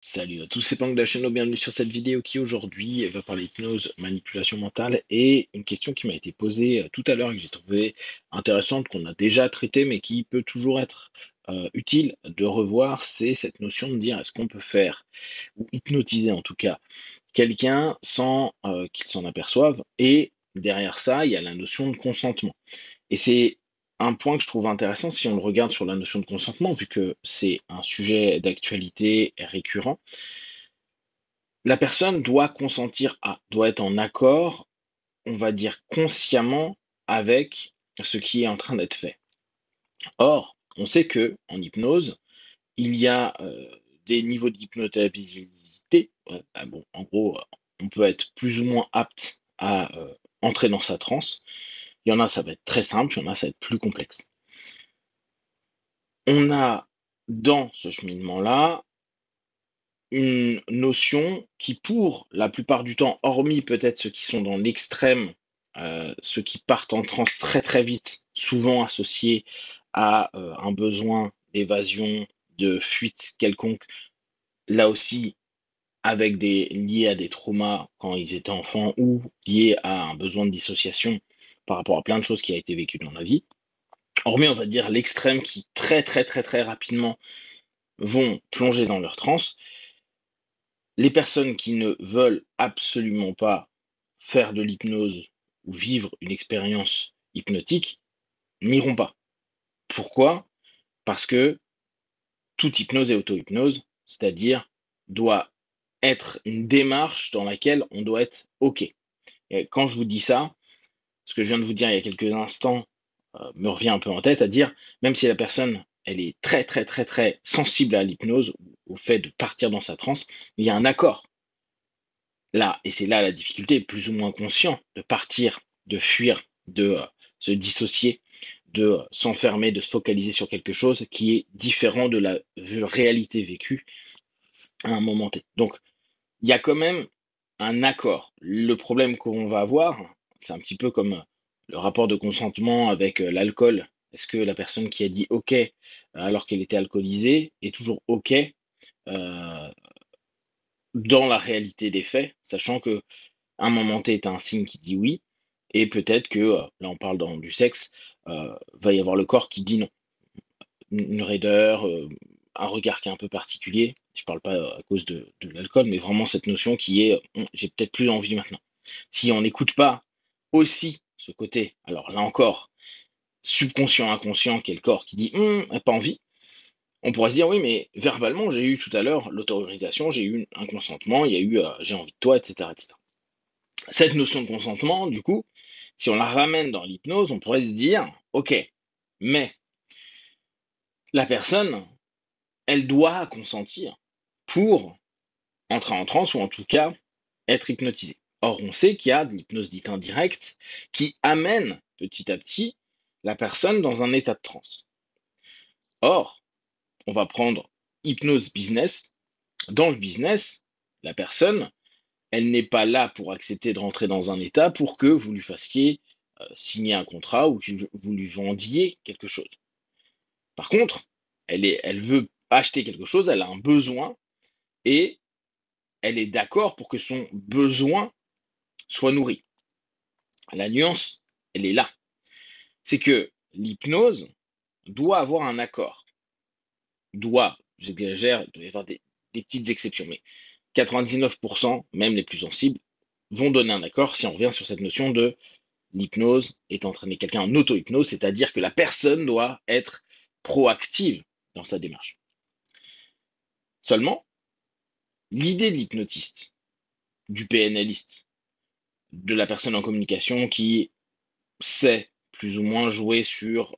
Salut à tous, c'est Pang de la chaîne, bienvenue sur cette vidéo qui aujourd'hui va parler hypnose, manipulation mentale et une question qui m'a été posée tout à l'heure et que j'ai trouvé intéressante, qu'on a déjà traitée mais qui peut toujours être utile de revoir, c'est cette notion de dire est-ce qu'on peut faire, ou hypnotiser en tout cas, quelqu'un sans qu'il s'en aperçoive, et derrière ça il y a la notion de consentement. Et c'est un point que je trouve intéressant si on le regarde sur la notion de consentement, vu que c'est un sujet d'actualité récurrent. La personne doit consentir à, doit être en accord, on va dire consciemment, avec ce qui est en train d'être fait. Or, on sait que en hypnose, il y a des niveaux d'hypnotabilité. Ouais, bon, en gros, on peut être plus ou moins apte à entrer dans sa transe. Il y en a, ça va être très simple, il y en a, ça va être plus complexe. On a dans ce cheminement-là une notion qui, pour la plupart du temps, hormis peut-être ceux qui sont dans l'extrême, ceux qui partent en transe très très vite, souvent associés à un besoin d'évasion, de fuite quelconque, là aussi avec des liés à des traumas quand ils étaient enfants ou liés à un besoin de dissociation par rapport à plein de choses qui a été vécu dans la vie. Hormis, on va dire, l'extrême qui très très très très rapidement vont plonger dans leur transe. Les personnes qui ne veulent absolument pas faire de l'hypnose ou vivre une expérience hypnotique n'iront pas. Pourquoi? Parce que toute hypnose est auto-hypnose, c'est-à-dire doit être une démarche dans laquelle on doit être OK. Et quand je vous dis ça, ce que je viens de vous dire il y a quelques instants me revient un peu en tête, à dire, même si la personne elle est très très très très sensible à l'hypnose, au fait de partir dans sa transe, il y a un accord là, et c'est là la difficulté, plus ou moins conscient, de partir, de fuir, de se dissocier, de s'enfermer, de se focaliser sur quelque chose qui est différent de la réalité vécue à un moment T. Donc, il y a quand même un accord. Le problème qu'on va avoir, c'est un petit peu comme le rapport de consentement avec l'alcool. Est-ce que la personne qui a dit OK alors qu'elle était alcoolisée est toujours OK dans la réalité des faits, sachant que un moment T est un signe qui dit oui, et peut-être que, là on parle du sexe, va y avoir le corps qui dit non. Une raideur, un regard qui est un peu particulier. Je parle pas à cause de l'alcool, mais vraiment cette notion qui est j'ai peut-être plus envie maintenant. Si on n'écoute pas aussi ce côté, alors là encore, subconscient, inconscient, qui est le corps qui dit pas envie, on pourrait se dire oui, mais verbalement, j'ai eu tout à l'heure l'autorisation, j'ai eu un consentement, il y a eu j'ai envie de toi, etc., etc. Cette notion de consentement, du coup, si on la ramène dans l'hypnose, on pourrait se dire, ok, mais la personne, elle doit consentir pour entrer en transe ou en tout cas être hypnotisée. Or, on sait qu'il y a de l'hypnose dite indirecte qui amène petit à petit la personne dans un état de transe. Or, on va prendre hypnose business. Dans le business, la personne, elle n'est pas là pour accepter de rentrer dans un état pour que vous lui fassiez signer un contrat ou que vous lui vendiez quelque chose. Par contre, elle veut acheter quelque chose, elle a un besoin et elle est d'accord pour que son besoin soit nourri. La nuance, elle est là. C'est que l'hypnose doit avoir un accord. Doit, j'exagère, il doit y avoir des petites exceptions, mais 99%, même les plus sensibles, vont donner un accord si on revient sur cette notion de l'hypnose est entraîner quelqu'un en auto-hypnose, c'est-à-dire que la personne doit être proactive dans sa démarche. Seulement, l'idée de l'hypnotiste, du PNListe, de la personne en communication qui sait plus ou moins jouer sur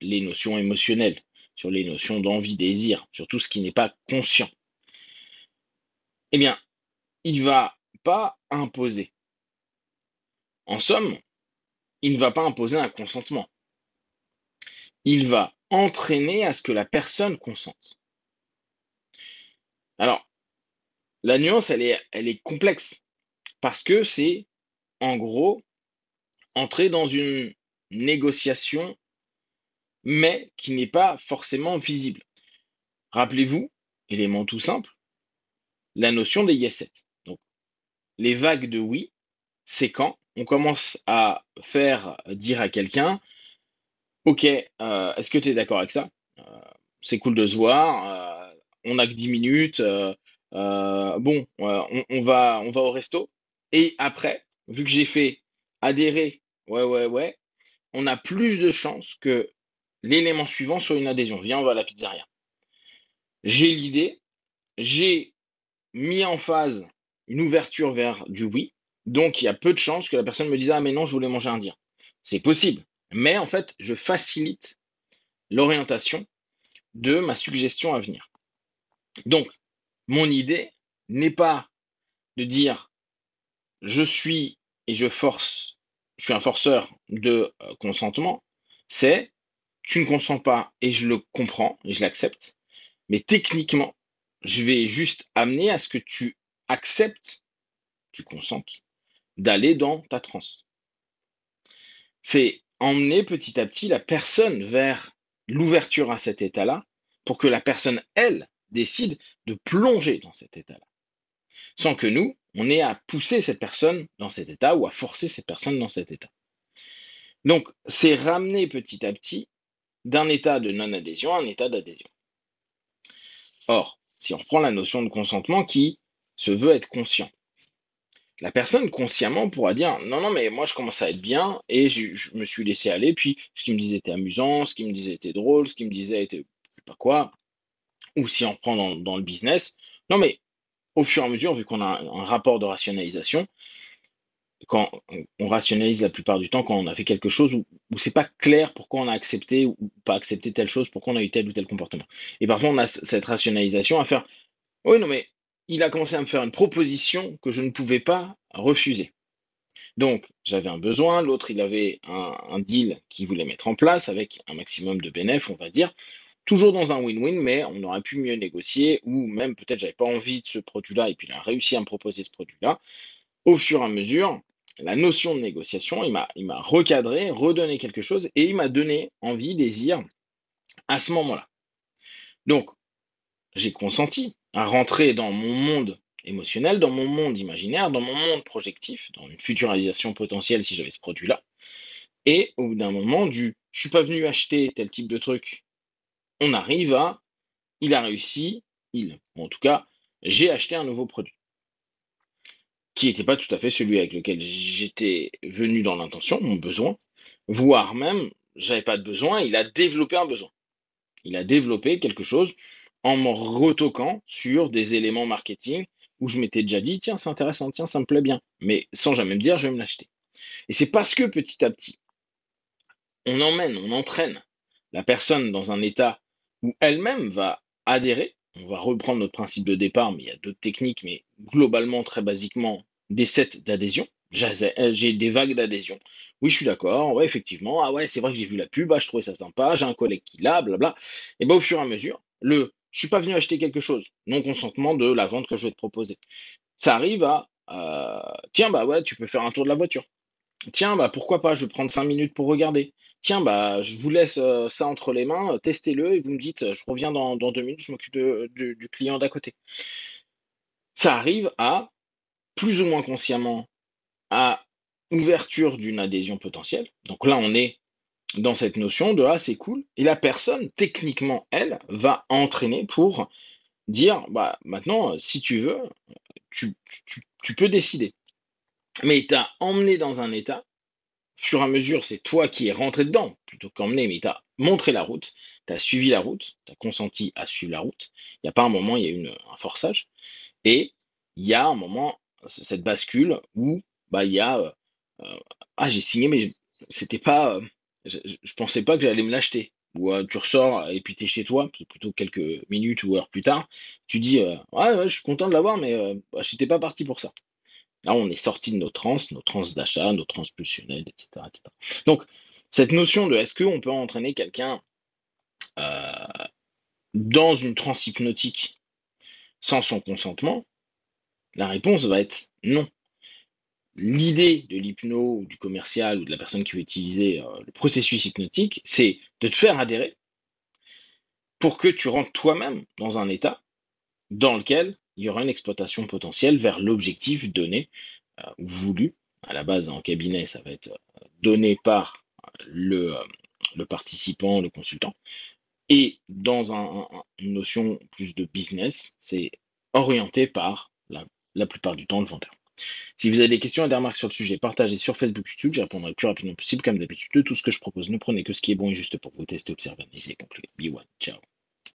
les notions émotionnelles, sur les notions d'envie, désir, sur tout ce qui n'est pas conscient, eh bien, il ne va pas imposer. En somme, il ne va pas imposer un consentement. Il va entraîner à ce que la personne consente. Alors, la nuance, elle est complexe parce que c'est, en gros, entrer dans une négociation, mais qui n'est pas forcément visible. Rappelez-vous, élément tout simple, la notion des yes set. Donc, les vagues de oui, c'est quand on commence à faire dire à quelqu'un, ok, est-ce que tu es d'accord avec ça? Euh, c'est cool de se voir, on n'a que 10 minutes, bon, on va au resto. Et après, vu que j'ai fait adhérer, ouais, ouais, ouais, on a plus de chances que l'élément suivant soit une adhésion. Viens, on va à la pizzeria. J'ai l'idée, j'ai mis en phase une ouverture vers du oui, donc il y a peu de chances que la personne me dise ah mais non, je voulais manger indien. C'est possible, mais en fait, je facilite l'orientation de ma suggestion à venir. Donc, mon idée n'est pas de dire je suis et je suis un forceur de consentement, c'est tu ne consens pas et je le comprends et je l'accepte, mais techniquement, je vais juste amener à ce que tu acceptes, tu consentes, d'aller dans ta transe. C'est emmener petit à petit la personne vers l'ouverture à cet état-là pour que la personne, elle, décide de plonger dans cet état-là. Sans que nous, on ait à pousser cette personne dans cet état ou à forcer cette personne dans cet état. Donc, c'est ramener petit à petit d'un état de non-adhésion à un état d'adhésion. Or, si on reprend la notion de consentement qui se veut être conscient, la personne consciemment pourra dire non, non, mais moi je commence à être bien et je me suis laissé aller. Puis ce qui me disait était amusant, ce qui me disait était drôle, ce qui me disait était je sais pas quoi. Ou si on reprend dans le business, non, mais au fur et à mesure, vu qu'on a un rapport de rationalisation, quand on rationalise la plupart du temps, quand on a fait quelque chose où c'est pas clair pourquoi on a accepté ou pas accepté telle chose, pourquoi on a eu tel ou tel comportement. Et parfois on a cette rationalisation à faire oui, non, mais il a commencé à me faire une proposition que je ne pouvais pas refuser. Donc, j'avais un besoin, l'autre, il avait un deal qu'il voulait mettre en place avec un maximum de bénéfices, on va dire, toujours dans un win-win, mais on aurait pu mieux négocier, ou même peut-être j'avais pas envie de ce produit-là, et puis il a réussi à me proposer ce produit-là. Au fur et à mesure, la notion de négociation, il m'a recadré, redonné quelque chose, et il m'a donné envie, désir à ce moment-là. Donc, j'ai consenti à rentrer dans mon monde émotionnel, dans mon monde imaginaire, dans mon monde projectif, dans une futurisation potentielle si j'avais ce produit-là. Et au bout d'un moment, je suis pas venu acheter tel type de truc, on arrive à il a réussi, en tout cas, j'ai acheté un nouveau produit qui n'était pas tout à fait celui avec lequel j'étais venu dans l'intention, mon besoin, voire même, j'avais pas de besoin, il a développé un besoin. Il a développé quelque chose en me retoquant sur des éléments marketing où je m'étais déjà dit, tiens, c'est intéressant, tiens, ça me plaît bien, mais sans jamais me dire, je vais me l'acheter. Et c'est parce que petit à petit, on entraîne la personne dans un état où elle-même va adhérer. On va reprendre notre principe de départ, mais il y a d'autres techniques, mais globalement, très basiquement, des sets d'adhésion. J'ai des vagues d'adhésion. Oui, je suis d'accord, ouais, effectivement. Ah ouais, c'est vrai que j'ai vu la pub, ah, je trouvais ça sympa, j'ai un collègue qui l'a, blabla. Et bien, au fur et à mesure, je suis pas venu acheter quelque chose, non consentement de la vente que je vais te proposer. Ça arrive à, tiens, bah ouais, tu peux faire un tour de la voiture. Tiens, bah pourquoi pas, je vais prendre 5 minutes pour regarder. Tiens, bah je vous laisse ça entre les mains, testez-le et vous me dites, je reviens dans 2 minutes, je m'occupe du client d'à côté. Ça arrive à, plus ou moins consciemment, à ouverture d'une adhésion potentielle. Donc là, on est dans cette notion de ah, c'est cool. Et la personne, techniquement, elle, va entraîner pour dire, bah maintenant, si tu veux, tu peux décider. Mais tu as emmené dans un état fur et à mesure, c'est toi qui es rentré dedans, plutôt qu'emmené, mais tu as montré la route, tu as suivi la route, tu as consenti à suivre la route. Il n'y a pas un moment, il y a eu un forçage. Et il y a un moment, cette bascule où bah, il y a ah, j'ai signé, mais c'était pas. Je pensais pas que j'allais me l'acheter. Ou tu ressors et puis tu es chez toi, plutôt quelques minutes ou heures plus tard, tu dis ouais, ouais, je suis content de l'avoir, mais bah, j'étais pas parti pour ça. Là, on est sorti de nos trans d'achat, nos trans pulsionnelles, etc., etc. Donc, cette notion de est-ce qu'on peut entraîner quelqu'un euh, dans une transe hypnotique sans son consentement, la réponse va être non. L'idée de l'hypno, ou du commercial, ou de la personne qui veut utiliser le processus hypnotique, c'est de te faire adhérer pour que tu rentres toi-même dans un état dans lequel il y aura une exploitation potentielle vers l'objectif donné ou voulu. À la base, en cabinet, ça va être donné par le participant, le consultant. Et dans une notion plus de business, c'est orienté par la plupart du temps le vendeur. Si vous avez des questions et des remarques sur le sujet, partagez sur Facebook, YouTube, j'y répondrai le plus rapidement possible, comme d'habitude, de tout ce que je propose. Ne prenez que ce qui est bon et juste pour vous tester, observer, analyser et conclure. Be one, ciao.